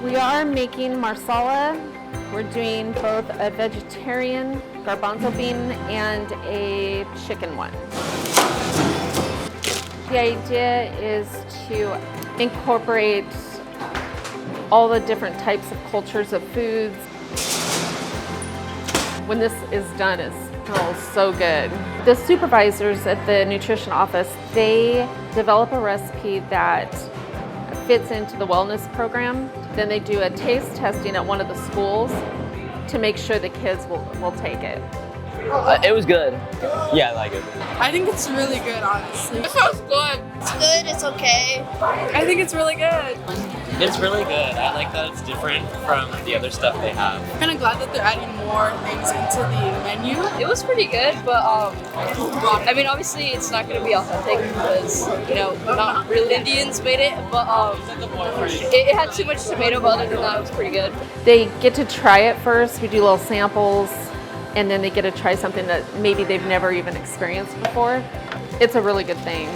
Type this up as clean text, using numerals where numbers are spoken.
We are making marsala. We're doing both a vegetarian garbanzo bean and a chicken one. The idea is to incorporate all the different types of cultures of foods. When this is done, it smells so good. The supervisors at the nutrition office, they develop a recipe that fits into the wellness program. Then they do a taste testing at one of the schools to make sure the kids will take it. It was good. Yeah, I like it. I think it's really good, honestly. It sounds good. It's good, it's okay. I think it's really good. It's really good. I like that it's different from the other stuff they have. I'm kind of glad that they're adding more things into the menu. It was pretty good, but I mean, obviously it's not going to be authentic because, you know, not real Indians made it, but it had too much tomato, but other than that, it was pretty good. They get to try it first. We do little samples, and then they get to try something that maybe they've never even experienced before. It's a really good thing.